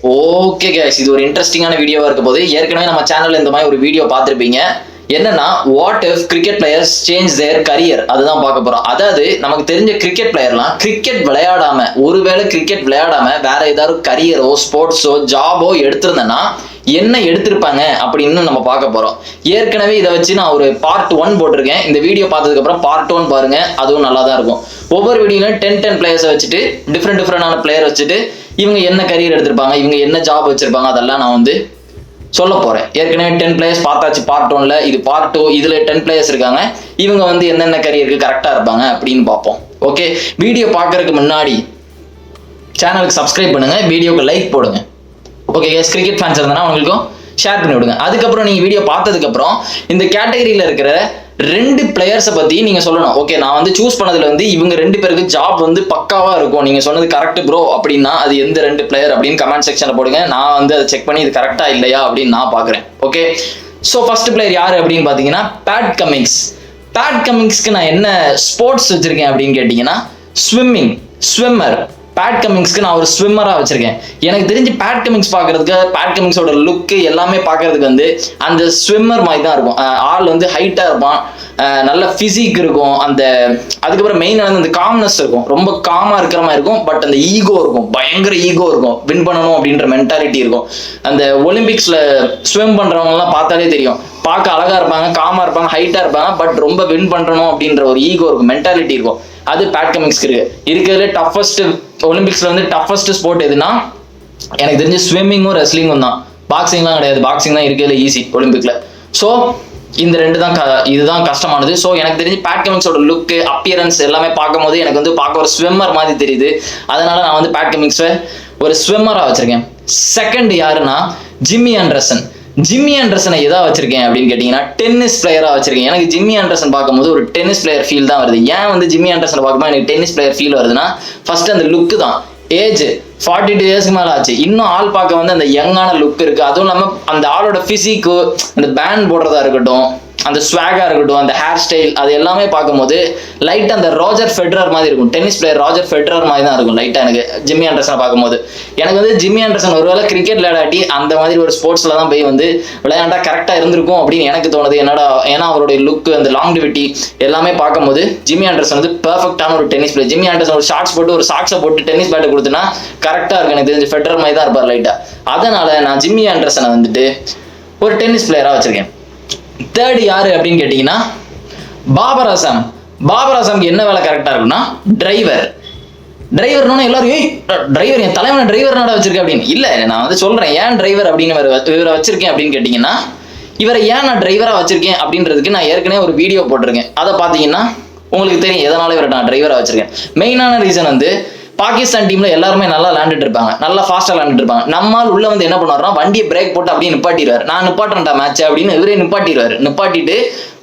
Okay guys, இது ஒரு இன்ட்ரெஸ்டிங்கான வீடியோவா இருக்க போது. ஏற்கனவே நம்ம சேனல்ல இந்த மாதிரி ஒரு வீடியோ பார்த்திருப்பீங்க. என்னன்னா what if cricket players change there career, அதுதான் பார்க்க போறோம். அதாவது நமக்கு தெரிஞ்ச கிரிக்கெட் பிளேயர்லாம் கிரிக்கெட் விளையாடாம, ஒருவேளை கிரிக்கெட் விளையாடாம வேற ஏதாவது கரியரோ ஸ்போர்ட்ஸோ ஜாபோ எடுத்திருந்தேன்னா என்ன எடுத்திருப்பாங்க அப்படின்னு நம்ம பார்க்க போறோம். ஏற்கனவே இதை வச்சு நான் ஒரு பார்ட் 1 போட்டிருக்கேன். இந்த வீடியோ பார்த்ததுக்கு அப்புறம் பார்ட் 1 பாருங்க, அதுவும் நல்லா தான் இருக்கும். ஒவ்வொரு வீடியோலையும் 10 பிளேயர்ஸை வச்சுட்டு டிஃப்ரெண்டான பிளேயர் வச்சுட்டு இவங்க என்ன கரியர் எடுத்திருப்பாங்க, இவங்க என்ன ஜாப் வச்சிருப்பாங்க, அதெல்லாம் நான் வந்து சொல்ல போறேன். ஏற்கனவே 10 பிளேயர்ஸ் பார்த்தாச்சு பார்ட் 1ல, இது பார்ட் 2. இதுல 10 பிளேயர்ஸ் இருக்காங்க. இவங்க வந்து என்னென்ன கரியருக்கு கரெக்டா இருப்பாங்க அப்படின்னு பார்ப்போம். ஓகே, வீடியோ பார்க்கறதுக்கு முன்னாடி சேனலுக்கு சப்ஸ்கிரைப் பண்ணுங்க, வீடியோக்கு லைக் போடுங்க. ஓகே கேஸ், கிரிக்கெட் ஃபேன்ஸ் இருந்தா உங்களுக்கும் ஷேர் பண்ணி விடுங்க. அதுக்கப்புறம் நீங்க வீடியோ பார்த்ததுக்கு அப்புறம் இந்த கேட்டகரியில இருக்கிற 2 பிளேயர்ஸை பத்தி நீங்க சொல்லணும். ஓகே, நான் வந்து சூஸ் பண்ணதுல வந்து இவங்க 2 பேருக்கு ஜாப் வந்து பக்காவா இருக்கும், நீங்க சொன்னது கரெக்ட் ப்ரோ அப்படின்னா அது எந்த 2 பிளேயர் அப்படின்னு கமெண்ட் செக்ஷன்ல போடுங்க. நான் வந்து அதை செக் பண்ணி இது கரெக்டா இல்லையா அப்படின்னு நான் பாக்குறேன். ஓகே, ஸோ ஃபர்ஸ்ட் பிளேயர் யாரு அப்படின்னு பாத்தீங்கன்னா பேட் கமிங்ஸ். பேட் கமிங்ஸ்க்கு நான் என்ன ஸ்போர்ட்ஸ் வச்சிருக்கேன் அப்படின்னு கேட்டீங்கன்னா ஸ்விம்மர். பேட் கமிங்ஸ்க்கு நான் ஒரு ஸ்விம்மரா வச்சிருக்கேன். எனக்கு தெரிஞ்சு பேட் கமிங்ஸ் பாக்குறதுக்கு, பேட் கமிங்ஸோட லுக்கு எல்லாமே பாக்குறதுக்கு வந்து அந்த ஸ்விம்மர் மாதிரி தான் இருக்கும். ஆள் வந்து ஹைட்டா இருப்பான், நல்ல பிசிக் இருக்கும், அதுக்கப்புறம் மெயின் அந்த காம்னஸ் இருக்கும், ரொம்ப காமா இருக்கிற மாதிரி இருக்கும். பட் அந்த ஈகோ இருக்கும், பயங்கர ஈகோ இருக்கும், வின் பண்ணணும் அப்படின்ற மென்டாலிட்டி இருக்கும். அந்த ஒலிம்பிக்ஸ்ல ஸ்விம் பண்றவங்க எல்லாம் பார்த்தாலே தெரியும், பார்க்க அழகா இருப்பாங்க, காமா இருப்பாங்க, ஹைட்டா இருப்பாங்க, பட் ரொம்ப வின் பண்றணும் அப்படின்ற ஒரு ஈகோ இருக்கும், மென்டாலிட்டி இருக்கும். அது பேட் கமிங்ஸ்க்கு இருக்கு. இருக்கிறதுல டஃபஸ்ட் ஒலிம்பிக்ஸ்ல வந்து டஃபஸ்ட் ஸ்போர்ட் எதுனா எனக்கு தெரிஞ்சு ஸ்விம்மிங்கும் ரெஸ்லிங்கும் தான். பாக்ஸிங்லாம் கிடையாது, பாக்ஸிங் தான் இருக்கிறதுல ஈஸி ஒலிம்பிக்ல. ஸோ இந்த 2 தான் இதுதான் கஷ்டமானது. ஸோ எனக்கு தெரிஞ்சு பேட் கமிங்ஸோட லுக்கு, அப்பியரன்ஸ் எல்லாமே பார்க்கும் போது எனக்கு வந்து பார்க்க ஒரு ஸ்விம்மர் மாதிரி தெரியுது. அதனால நான் வந்து பேட் கமிங்ஸை ஒரு ஸ்விம்மரா வச்சிருக்கேன். செகண்ட் யாருன்னா ஜிம்மி ஆண்டர்சனை எதா வச்சிருக்கேன் அப்படின்னு கேட்டீங்கன்னா டென்னிஸ் பிளேயரா வச்சிருக்கேன். எனக்கு ஜிம்மி ஆண்டர்சன் பார்க்கும்போது ஒரு டென்னிஸ் பிளேயர் ஃபீல் தான் வருது. ஏன் வந்து ஜிம்மி ஆண்டர்சன் பார்க்கும்போது எனக்கு டென்னிஸ் பிளேயர் ஃபீல் வருதுன்னா, ஃபர்ஸ்ட் அந்த லுக்கு தான். ஏஜ் 42 இயர்ஸ்க்கு மேல ஆச்சு, இன்னும் ஆள் பார்க்க வந்து அந்த யங்கான லுக் இருக்கு. அதுவும் இல்லாம அந்த ஆளோட பிசிக்கு, அந்த பேண்ட் போடுறதா இருக்கட்டும், அந்த ஸ்வாகா இருக்கட்டும், அந்த ஹேர் ஸ்டைல், அது எல்லாமே பார்க்கும்போது லைட்டா அந்த ராஜர் ஃபெடரர் மாதிரி இருக்கும். டென்னிஸ் பிளேயர் ராஜர் ஃபெடரர் மாதிரி தான் இருக்கும் லைட்டா எனக்கு ஜிம்மி ஆண்டர்சனை பார்க்கும்போது. எனக்கு வந்து ஜிம்மி ஆண்டர்சன் ஒருவேளை கிரிக்கெட் விளையாடாட்டி அந்த மாதிரி ஒரு ஸ்போர்ட்ஸ்ல தான் போய் வந்து விளையாண்டா கரெக்டா இருந்திருக்கும் அப்படின்னு எனக்கு தோணுது. ஏன்னா அவருடைய லுக், அந்த லாங்கிவிட்டி எல்லாமே பார்க்கும்போது ஜிம்மி ஆண்டர்சன் வந்து பெர்ஃபெக்டான ஒரு டென்னிஸ் பிளேயர். ஜிம்மி ஆண்டர்சன் ஒரு ஷார்ட்ஸ் போட்டு, ஒரு சாக்ஸை போட்டு டென்னிஸ் பேட்டை கொடுத்தனா கரெக்டா இருக்கு. எனக்கு தெரிஞ்ச ஃபெடரர் மாதிரி தான் இருப்பார் லைட்டா. அதனால நான் ஜிம்மி ஆண்டர்சனை வந்துட்டு ஒரு டென்னிஸ் பிளேயரா வச்சிருக்கேன். தேர்ட் யாரு அப்படின்னு கேட்டீங்கன்னா பாபர் அசாம்க்கு என்ன வேலை கரெக்டா இருக்குன்னா டிரைவர்னு எல்லாரும் டிரைவர், என் தலைவனை டிரைவர் நட வச்சிருக்கேன் அப்படின்னு. இல்ல, நான் வந்து சொல்றேன் ஏன் டிரைவர் அப்படின்னு இவரை வச்சிருக்கேன் அப்படின்னு கேட்டீங்கன்னா, இவரை ஏன் நான் டிரைவரா வச்சிருக்கேன் அப்படின்றதுக்கு நான் ஏற்கனவே ஒரு வீடியோ போட்டிருக்கேன். அதை பாத்தீங்கன்னா உங்களுக்கு தெரியும் எதனால இவரை நான் டிரைவரா வச்சிருக்கேன். மெயினான ரீசன் வந்து பாகிஸ்தான் டீம்ல எல்லாருமே நல்லா விளையாண்டுட்டு இருப்பாங்க, நல்லா ஃபாஸ்டா விளையாண்டுட்டு இருப்பாங்க. நம்மால் உள்ள வந்து என்ன பண்ணுவாருன்னா வண்டியை பிரேக் போட்டு அப்படியே நிப்பாட்டிடுவாரு. நான் நிப்பாட்டேன்டா மேட்ச் அப்படின்னு இவரே நிப்பாட்டிட்டு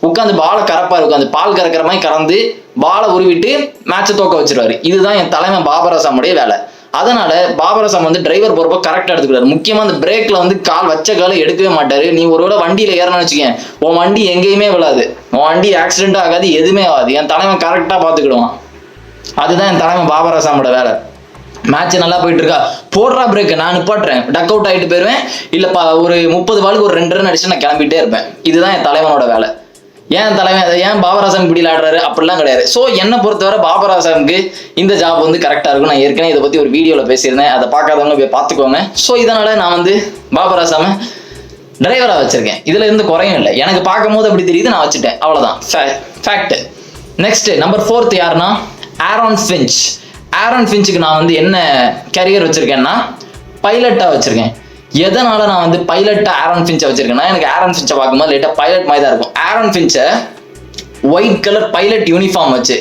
உட்காந்து பாலை கறப்பா இருக்கும், அந்த பால் கறக்கிற மாதிரி கறந்து பாலை உருவிட்டு மேட்சை தோக்க வச்சிருவாரு. இதுதான் என் தலைமை பாபர் அசாமுடைய வேலை. அதனால பாபர் அசாம் வந்து டிரைவர் போறப்ப கரெக்டா எடுத்துக்கிறாரு. முக்கியமா அந்த பிரேக்ல வந்து வச்ச காலை எடுக்கவே மாட்டாரு. நீ ஒருவேளை வண்டியில ஏறணும்னு வச்சுக்கேன், உன் வண்டி எங்கேயுமே விழாது, உன் வண்டி ஆக்சிடென்ட் ஆகாது, எதுவுமே ஆகாது. என் தலைமை கரெக்டா பாத்துக்கிடுவான். அதுதான் என் தலைமை பாபர் அசாமோட வேலை. மேட்ச் நல்லா போயிட்டு இருக்கா, போடுறா பிரேக், நான் நிப்பாட்டுறேன், டக் அவுட் ஆகிட்டு போயிருவேன். இல்ல ஒரு 30 பாலுக்கு ஒரு 2 ரன் அடிச்சு நான் கிளம்பிட்டே இருப்பேன். இதுதான் என் தலைவனோட வேலை. ஏன் பாபர் அசாம் இப்படி விளையாடுறாரு அப்படிலாம் கிடையாது. ஸோ என்னை பொறுத்தவரை பாபர் அசாமுக்கு இந்த ஜாப் வந்து கரெக்டா இருக்கும். நான் ஏற்கனவே இதை பத்தி ஒரு வீடியோல பேசியிருந்தேன், அதை பார்க்காதவங்க போய் பார்த்துக்கோங்க. ஸோ இதனால நான் வந்து பாபர் அசாம டிரைவரா வச்சிருக்கேன். இதுல இருந்து குறையும் இல்லை, எனக்கு பார்க்கும் போது அப்படி தெரியுது, நான் வச்சுட்டேன், அவ்வளவுதான் ஃபேக்ட். நெக்ஸ்ட் நம்பர் 4 யாருன்னா ஆரோன் ஃபின்ச்சுக்கு நான் வந்து என்ன கேரியர் வச்சிருக்கேன்னா பைலட்டா வச்சிருக்கேன். எதனால நான் வந்து பைலட்டா ஆரோன் ஃபின்ச்சை வச்சிருக்கேன்னா, எனக்கு ஆரோன் ஃபின்ச்சை பார்க்கும்போது லைட்டா பைலட் மாதிரி தான் இருக்கும். ஆரோன் ஃபின்ச்சை ஒயிட் கலர் பைலட் யூனிஃபார்ம் வச்சு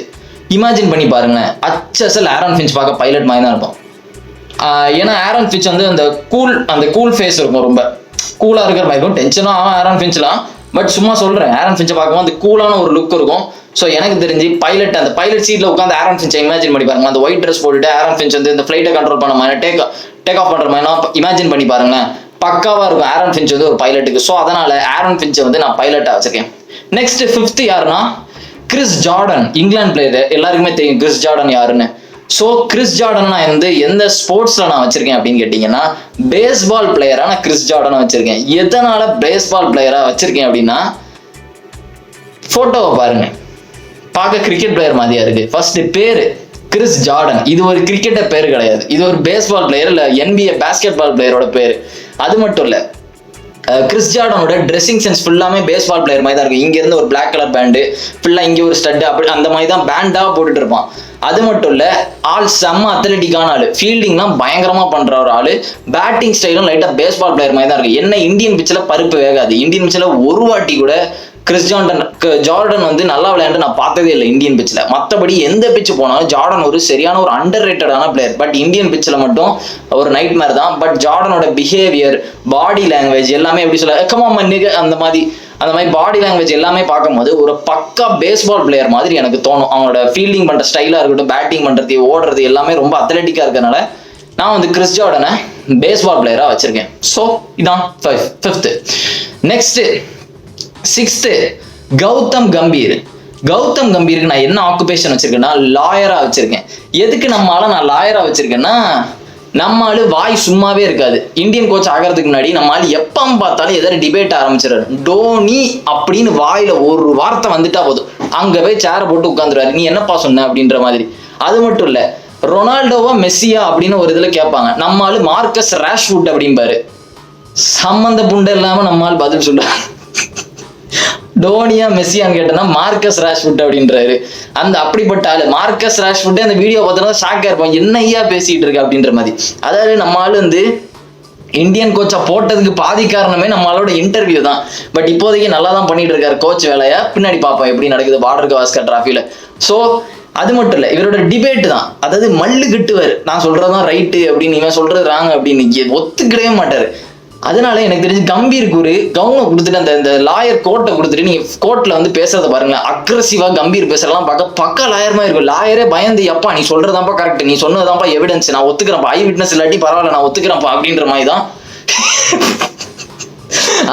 இமேஜின் பண்ணி பாருங்க, அச்சல் ஆரோன் ஃபின்ச் பார்க்க பைலட் மாதிரி தான் இருக்கும். ஏன்னா ஆரோன் ஃபின்ச் வந்து அந்த கூல் ஃபேஸ் இருக்கும், ரொம்ப கூலா இருக்கிற மாதிரி இருக்கும். டென்ஷனும் ஆகும் ஆரோன் ஃபின்ச்லாம், பட் சும்மா சொல்றேன், ஆரோன் ஃபின்ச்சை பார்க்கும்போது அந்த கூலான ஒரு லுக் இருக்கும். ஸோ எனக்கு தெரிஞ்சு அந்த பைலட் சீட்ல உட்காந்து ஆரோன் ஃபின்ச்சை இமேஜின் பண்ணி பாருங்க. அந்த ஒயிட் ட்ரெஸ் போட்டுட்டு ஆரோன் ஃபின்ச் வந்து இந்த ஃபிளைட்டை கண்ட்ரோல் பண்ண மாதிரி டேக் ஆஃப் பண்ற மாதிரி இமேஜின் பண்ணி பாருங்க, பக்காவா இருக்கும் ஆரோன் ஃபின்ச் வந்து ஒரு பைலட்டுக்கு. ஸோ அதனால ஆரோன் ஃபின்ச்சை வந்து நான் பைலட்டா வச்சிருக்கேன். நெக்ஸ்ட் 5th யாருன்னா கிறிஸ் ஜார்டன், இங்கிலாந்து பிளேயர். எல்லாருக்குமே தெரியும் கிறிஸ் ஜார்டன் யாருன்னு. ஸோ கிறிஸ் ஜார்டன் நான் வந்து எந்த ஸ்போர்ட்ஸ்ல நான் வச்சிருக்கேன் அப்படின்னு கேட்டீங்கன்னா பேஸ்பால் பிளேயரா நான் கிறிஸ் ஜார்டனை வச்சிருக்கேன். எதனால பேஸ்பால் பிளேயரா வச்சிருக்கேன் அப்படின்னா போட்டோவை பாருங்க, பார்க்க கிரிக்கெட் பிளேயர் மாதிரியா இருக்கு. ஃபர்ஸ்ட் பேரு கிறிஸ் ஜார்டன், இது ஒரு கிரிக்கெட்டர் பேர் கிடையாது, இது ஒரு பேஸ்பால் பிளேயர் இல்ல NBA பேஸ்கெட் பால் பிளேயரோட பேரு. அது மட்டும் இல்ல, கிறிஸ் ஜார்டனோட ட்ரெஸ்ஸிங் சென்ஸ் ஃபுல்லாமே பேஸ்பால் பிளேயர் மாதிரி தான் இருக்கும். இங்க இருந்து ஒரு பிளாக் கலர் பேண்டு, ஃபுல்லா இங்க ஒரு ஸ்டட், அப்படி அந்த மாதிரி தான் பேண்டா போட்டுட்டு இருப்பான். அது மட்டும் இல்ல, ஆள் செம்ம அத்லெட்டிக்கான ஆளு, ஃபீல்டிங்லாம் பயங்கரமா பண்ற ஒரு ஆளு, பேட்டிங் ஸ்டைலும் லைட்டா பேஸ்பால் பிளேயர் மாதிரி தான் இருக்கு. என்ன இந்தியன் பிச்சில் பருப்பு வேகாது. இந்தியன் பிச்சில் ஒரு வாட்டி கூட கிறிஸ் ஜார்டன் வந்து நல்லா விளையாண்டு நான் பார்த்ததே இல்லை இந்தியன் பிச்சில். மற்றபடி எந்த பிச்சு போனாலும் ஜார்டன் ஒரு சரியான ஒரு அண்டர் ரேட்டடான பிளேயர். பட் இந்தியன் பிச்சில் மட்டும் ஒரு நைட் மேர் தான். பட் ஜார்டனோட பிஹேவியர், பாடி லாங்குவேஜ் எல்லாமே எப்படி சொல்ல அந்த மாதிரி பாடி லாங்குவேஜ் எல்லாமே பார்க்கும்போது ஒரு பக்கா பேஸ்பால் பிளேயர் மாதிரி எனக்கு தோணும். அவங்களோட ஃபீல்டிங் பண்ற ஸ்டைலா இருக்கட்டும், பேட்டிங் பண்றது, ஓடுறது எல்லாமே ரொம்ப அத்லெட்டிக்கா இருக்கனால நான் வந்து கிறிஸ் ஜார்டனை பேஸ்பால் பிளேயரா வச்சிருக்கேன். ஸோ இதான் 5th. Next 6th Gautam Gambhir. Gautam கம்பீருக்கு நான் என்ன ஆக்குபேஷன் வச்சிருக்கேன்னா லாயரா வச்சிருக்கேன். எதுக்கு நம்மளால நான் லாயரா வச்சிருக்கேன்னா, நம்மளால வாய் சும்மாவே இருக்காது. இந்தியன் கோச் ஆகிறதுக்கு முன்னாடி நம்மளால எப்ப பார்த்தாலும் எதாவது டிபேட் ஆரம்பிச்சிடாரு. டோனி அப்படின்னு வாயில ஒரு வார்த்தை வந்துட்டா போதும், அங்க போய் சேர போட்டு உட்காந்துருவாரு, நீ என்னப்பா சொன்ன அப்படின்ற மாதிரி. அது மட்டும் இல்ல, ரொனால்டோவா மெஸ்ஸியா அப்படின்னு ஒரு இதுல கேட்பாங்க, நம்மளால மார்க்கஸ் ராஷ்வுட் அப்படிம்பாரு. சம்பந்த புண்டை இல்லாம நம்மளால பதில் சொல்றாரு. டோனியா மெஸ்ஸியான்னு கேட்டனா மார்க்கஸ் ராஷ்வுட் அப்படின்றாரு. அந்த அப்படிப்பட்ட ஆளு மார்க்கஸ் ராஷ்வுட் அந்த வீடியோ பார்த்தோன்னா ஷாக்கா இருப்பான், என்ன ஐயா பேசிட்டு இருக்கு அப்படின்ற மாதிரி. அதாவது நம்ம ஆளு வந்து இந்தியன் கோச்சா போட்டதுக்கு பாதி காரணமே நம்மளோட இன்டர்வியூ தான். பட் இப்போதைக்கு நல்லா தான் பண்ணிட்டு இருக்காரு கோச் வேலையா. பின்னாடி பார்ப்போம் எப்படி நடக்குது பார்டர் கவாஸ்கர் டிராஃபில. ஸோ அது மட்டும் இல்லை, இவரோட டிபேட் தான், அதாவது மல்லு கட்டுவார், நான் சொல்றதுதான் ரைட்டு அப்படின்னு, இவன் சொல்றது ராங் அப்படின்னு ஒத்துக்கிடவே மாட்டாரு. அதனால எனக்கு தெரிஞ்சு கம்பீருக்கு ஒரு கவுனம் கொடுத்துட்டு அந்த லாயர் கோட்டை கொடுத்துட்டு நீங்க கோர்ட்ல வந்து பேசுறத பாருங்க, அக்ரெசிவா கம்பீர் பேசுறதெல்லாம் பார்க்க பக்கா லாயர் மாதிரி இருக்கும். லாயரே பயந்து, எப்பா நீ சொல்றதாப்பா கரெக்ட், நீ சொன்னதாப்பா எவிடன்ஸ், நான் ஒத்துக்கிறேன்ப்பா, ஐ விட்னஸ் இல்லாட்டி பரவாயில்ல நான் ஒத்துக்கிறேன்ப்பா அப்படின்ற மாதிரி தான்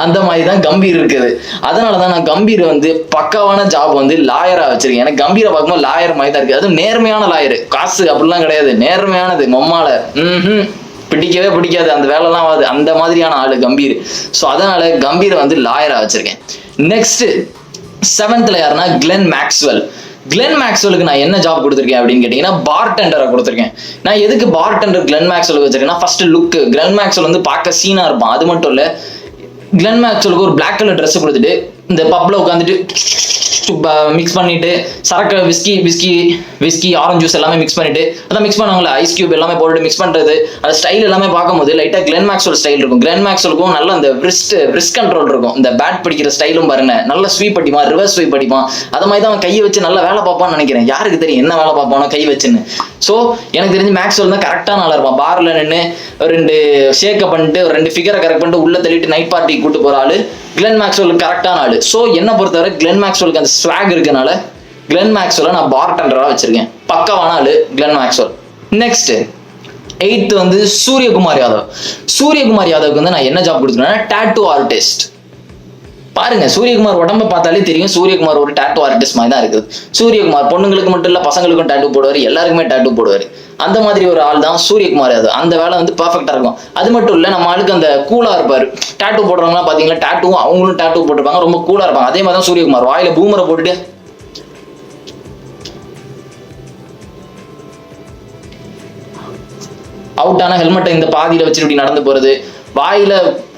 அந்த மாதிரி தான் கம்பீர் இருக்குது. அதனாலதான் நான் கம்பீர் வந்து பக்காவான ஜாப் வந்து லாயரா வச்சிருக்கேன். எனக்கு கம்பீரை பார்க்கும்போது லாயர் மாதிரி தான் இருக்கு. அதுவும் நேர்மையான லாயர், காசு அப்படிலாம் கிடையாது, நேர்மையானது. மொம்மால பிடிக்கவே பிடிக்காது, அந்த வேலைலாம் ஆகுது, அந்த மாதிரியான ஆளு கம்பீர். ஸோ அதனால கம்பீரை வந்து லாயரா வச்சிருக்கேன். நெக்ஸ்ட் 7th யாருன்னா கிளென் மேக்ஸ்வெல். கிளென் மேக்ஸ்வெலுக்கு நான் என்ன ஜாப் கொடுத்துருக்கேன் அப்படின்னு கேட்டீங்கன்னா பார்டெண்டரை கொடுத்துருக்கேன். நான் எதுக்கு பார்டெண்டர் கிளென் மேக்ஸ்வெலுக்கு வச்சிருக்கேன்னா, ஃபர்ஸ்ட் லுக், கிளென் மேக்ஸ்வெல் வந்து பார்க்க சீனா இருப்பான். அது மட்டும் இல்ல, கிளென் மேக்ஸ்வெலுக்கு ஒரு பிளாக் கலர் ட்ரெஸ் கொடுத்துட்டு இந்த பப்ல உட்காந்துட்டு மிக்ஸ் பண்ணிட்டு சரக்கு விஸ்கி ஆரஞ்சு ஜூஸ் எல்லாமே மிக்ஸ் பண்ணிட்டு அதான் மிக்ஸ் பண்ணுவாங்களே, ஐஸ் கியூப் எல்லாமே போட்டு மிக்ஸ் பண்றது, அந்த ஸ்டைல் எல்லாமே பார்க்கும்போது லைட்டா கிளென் மேக்ஸ்வெல் ஸ்டைல் இருக்கும். கிளென் மேக்ஸ்வெலுக்கும் நல்ல அந்த ரிஸ்க் கண்ட்ரோல் இருக்கும். இந்த பேட் பிடிக்கிற ஸ்டைலும் பாருங்க, நல்ல ஸ்வீப் அடிப்பான், ரிவர்ஸ் ஸ்வீப் அடிப்பான். அதை மாதிரி தான் அவன் கையை வச்சு நல்லா வேலை பார்ப்பான்னு நினைக்கிறேன். யாருக்கு தெரியும் என்ன வேலை பார்ப்பானோ கை வச்சுன்னு. ஸோ எனக்கு தெரிஞ்சு மேக்ஸ்வெல் தான் கரெக்டான ஆளா இருப்பான். பார்ல நின்று 2 ஷேக்கை பண்ணிட்டு 2 ஃபிகரை கரெக்ட் பண்ணிட்டு உள்ள தள்ளிட்டு நைட் பார்ட்டிக்கு கூட்டு போற ஆளு கிளென் மேக்ஸ்வெல் கரெக்டான ஆளு. ஸோ என்ன பொறுத்தவரை கிளென் மேக்ஸ்வெலுக்கு அந்த ஸ்வாக் இருக்கனால கிளென் மேக்ஸ்வெல்லை நான் பார்டெண்டரா வச்சிருக்கேன். பக்காவான ஆளு கிளென் மேக்ஸ்வெல். நெக்ஸ்ட் 8th வந்து சூரியகுமார் யாதவ். சூரியகுமார் யாதவுக்கு வந்து நான் என்ன ஜாப் கொடுத்துருக்கேன்னா டாட்டூ ஆர்டிஸ்ட். பாருங்க, சூரியகுமார் உடம்ப பார்த்தாலே தெரியும், சூரியகுமார் ஒரு டாட்டூ ஆர்டிஸ்ட் மாதிரி தான் இருக்குது. சூரியகுமார் பொண்ணுங்களுக்கு மட்டும் இல்ல, பசங்களுக்கும் டாட்டூ போடுவார், எல்லாருக்குமே டாட்டூ போடுவார். அந்த மாதிரி ஒரு ஆள் தான் சூரியகுமார் யாதவ். அந்த வேலை வந்து பர்ஃபெக்டா இருக்கும். அது மட்டும் இல்ல, நம்ம ஆளுக்கு அந்த கூலா இருப்பாரு. டாட்டூ போடுறவங்களாம் பாத்தீங்கன்னா டாட்டூவும் அவங்களும் டாட்டூ போட்டிருப்பாங்க, ரொம்ப கூலா இருப்பாங்க. அதே மாதிரி தான் சூரியகுமார், வாயில பூமரை போட்டுட்டு அவுட் ஆன ஹெல்மெட்டை இந்த பாதியில வச்சுட்டு இப்படி நடந்து போறது, வாயில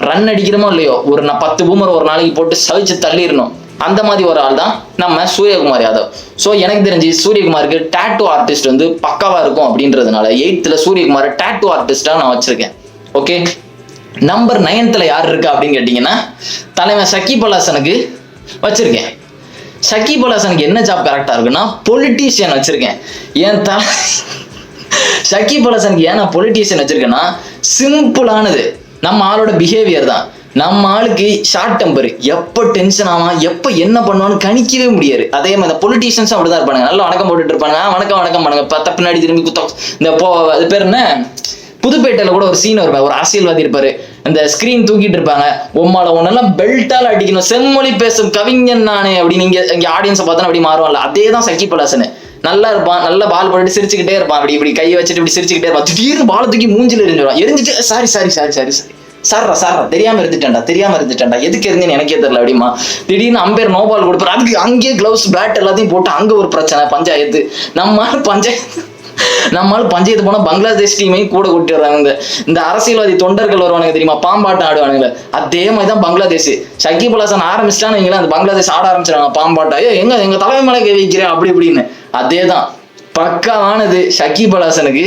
ரன் அடிக்கிறோமோ இல்லையோ ஒரு 10 பூமர் ஒரு நாளைக்கு போட்டு சவிச்சு தள்ளிடணும். அந்த மாதிரி ஒரு ஆள் தான் நம்ம சூரியகுமார் யாதவ். ஸோ எனக்கு தெரிஞ்சு சூரியகுமாருக்கு டாட்டூ ஆர்டிஸ்ட் வந்து பக்காவா இருக்கும் அப்படின்றதுனால 8th சூரியகுமார் டாட்டூ ஆர்டிஸ்டா நான் வச்சிருக்கேன். ஓகே, நம்பர் 9th யார் இருக்கா அப்படின்னு கேட்டீங்கன்னா தலைமை ஷக்கீப் அல் ஹசனுக்கு வச்சிருக்கேன். ஷக்கீப் அல் ஹசனுக்கு என்ன ஜாப் கரெக்டா இருக்குன்னா பொலிட்டீஷியன் வச்சிருக்கேன். ஏன் ஷக்கீப் அல் ஹசனுக்கு ஏன் நான் பொலிட்டீஷியன் வச்சிருக்கேன்னா சிம்பிளானது, நம்ம ஆளோட பிஹேவியர் தான். நம்ம ஆளுக்கு ஷார்ட் டெம்பர், எப்போ டென்ஷன் ஆகும், எப்போ என்ன பண்ணுவான்னு கணிக்கவே முடியாது. அதே மாதிரி இந்த பொலிட்டீஷியன்ஸ் அப்படிதான் இருப்பாங்க, நல்லா வணக்கம் போட்டுட்டு இருப்பாங்க, வணக்கம் பண்ணுங்க, பத்த பின்னாடி திரும்பி குத்தம். இந்த அது பேர் என்ன, புதுப்பேட்டையில கூட ஒரு சீன் வருவாங்க, ஒரு அரசியல்வாதி இருப்பாரு, அந்த ஸ்கிரீன் தூக்கிட்டு இருப்பாங்க, உம்மால ஒன்னெல்லாம் பெல்ட்டால அடிக்கணும், செம்மொழி பேசும் கவிஞன் நானே அப்படின்னு இங்க ஆடியன்ஸை பார்த்தா அப்படி மாறுவாங்கல்ல, அதே தான் ஷக்கீப் அல் ஹசன். நல்லா இருப்பான், நல்ல பால் போட்டு சிரிச்சுக்கிட்டே இருப்பான், அப்படி இப்படி கையை வச்சுட்டு இப்படி சிரிச்சுக்கிட்டே இருப்பான். திடீர்னு பால் தூக்கி மூஞ்சில எரிஞ்சிடுவான். எரிஞ்சிட்டு சாரி தெரியாம இருந்துட்டேன்டா எதுக்கு இருந்தேன்னு எனக்கே தெரியல அப்படிமா. திடீர்னு அம்பேர் நோ பால் கொடுப்பாரு. அதுக்கு அங்கேயே கிளவுஸ் பேட் எல்லாத்தையும் போட்டு அங்க ஒரு பிரச்சனை, பஞ்சாயத்து. நம்மளால பஞ்சாயத்து போனா பங்களாதேஷ் டீமையும் கூட கூட்டி வர்றாங்க. இந்த அரசியல்வாதி தொண்டர்கள் வருவானுங்க தெரியுமா, பாம்பாட்டம் ஆடுவானுங்க, அதே மாதிரிதான் பங்களாதேஷ். ஷகீப் அல் ஹசன் ஆரம்பிச்சிட்டான்னு அந்த பங்களாதேஷ் ஆட ஆரம்பிச்சிடாங்க பாம்பாட்டம். எங்க தலைமை மேலே கை வைக்கிறேன் அப்படி இப்படின்னு. அதேதான் பக்காவானது. ஷகீப் அல் ஹசனுக்கு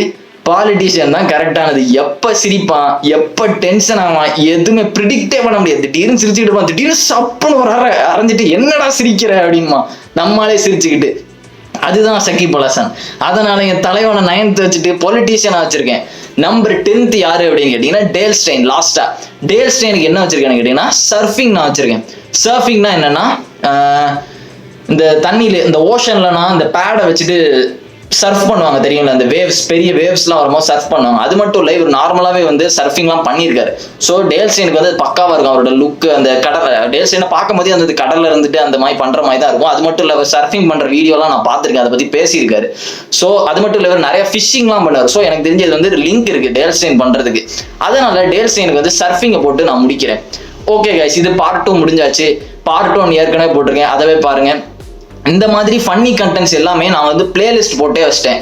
பாலிட்டிஷியன் தான் கரெக்டானது. எப்ப சிரிப்பான், எப்ப டென்ஷன் ஆவான், எதுவுமே ப்ரிடிக்டே பண்ண முடியாது. திடீர்னு சிரிச்சுக்கிட்டு இருப்பான், திடீர்னு சப்புன்னு ஒரு அரைஞ்சிட்டு என்னடா சிரிக்கிற அப்படின்மா நம்மளே சிரிச்சுக்கிட்டு. அதுதான் ஷகீப் அல் ஹசன். அதனால என் தலைவனை 9th வச்சுட்டு பொலிட்டீஷியனா வச்சிருக்கேன். நம்பர் 10th யாரு அப்படின்னு கேட்டீங்கன்னா டேல் ஸ்டெயின். லாஸ்டா டேல் ஸ்டெயினுக்கு என்ன வச்சிருக்கேன்னு கேட்டீங்கன்னா சர்ஃபிங் நான் வச்சிருக்கேன். சர்ஃபிங்னா என்னன்னா இந்த தண்ணியில இந்த ஓஷன்ல நான் இந்த பேடை வச்சுட்டு சர்ஃப் பண்ணுவாங்க தெரியுங்களா, அந்த வேவ்ஸ், பெரிய வேவ்ஸ்லாம் வரும்போது சர்ஃப் பண்ணுவாங்க. அது மட்டும் இல்லை, இவர் நார்மலாகவே வந்து சர்ஃபிங்லாம் பண்ணியிருக்காரு. ஸோ டேல் ஸ்டெயினுக்கு வந்து பக்காவாக இருக்கும் அவரோட லுக்கு. அந்த கடலை டேல் ஸ்டெயினை பார்க்கும்போதே அந்த கடலில் இருந்துட்டு அந்த மாதிரி பண்ணுற மாதிரி தான் இருக்கும். அது மட்டும் இல்லை, அவர் சர்ஃபிங் பண்ணுற வீடியோலாம் நான் பார்த்துருக்கேன், அதை பற்றி பேசியிருக்காரு. ஸோ அது மட்டும் இல்லை, இவர் நிறைய ஃபிஷிங்லாம் பண்ணார். ஸோ எனக்கு தெரிஞ்சது வந்து லிங்க் இருக்குது டேல் ஸ்டெயின் பண்ணுறதுக்கு. அதனால டேல் ஸ்டெயினுக்கு வந்து சர்ஃபிங்கை போட்டு நான் முடிக்கிறேன். ஓகே கைஸ், இது பார்ட் 2 முடிஞ்சாச்சு. பார்ட் 1 ஏற்கனவே போட்டிருக்கேன், அதவே பாருங்க. இந்த மாதிரி ஃபன்னி கண்டென்ட்ஸ் எல்லாமே நான் வந்து பிளேலிஸ்ட் போட்டே வச்சிட்டேன்.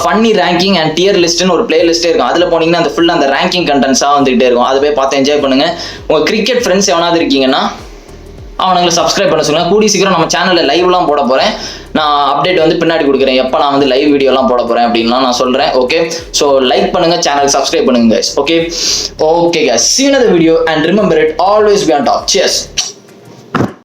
ஃபன்னி ரேங்கிங் அண்ட் டியர் லிஸ்ட்னு ஒரு பிளேலிஸ்டே இருக்கும். அதில் போனீங்கன்னா அந்த ஃபுல்லாக அந்த ரேங்கிங் கண்டென்ட்ஸாக வந்துகிட்டே இருக்கும். அதை போய் பார்த்து என்ஜாய் பண்ணுங்க. உங்கள் கிரிக்கெட் ஃப்ரெண்ட்ஸ் எவனாவது இருக்கீங்கன்னா அவனுங்களை சப்ஸ்கிரைப் பண்ண சொல்லுங்கள். கூடி சீக்கிரம் நம்ம சேனலில் லைவ்லாம் போட போகிறேன். நான் அப்டேட் வந்து பின்னாடி கொடுக்குறேன், எப்போ நான் வந்து லைவ் வீடியோலாம் போட போகிறேன் அப்படின்லாம் நான் சொல்கிறேன். ஓகே, ஸோ லைக் பண்ணுங்கள், சேனல் சப்ஸ்கிரைப் பண்ணுங்க guys. Okay guys, see you in the video and remember it, always be on top. Cheers.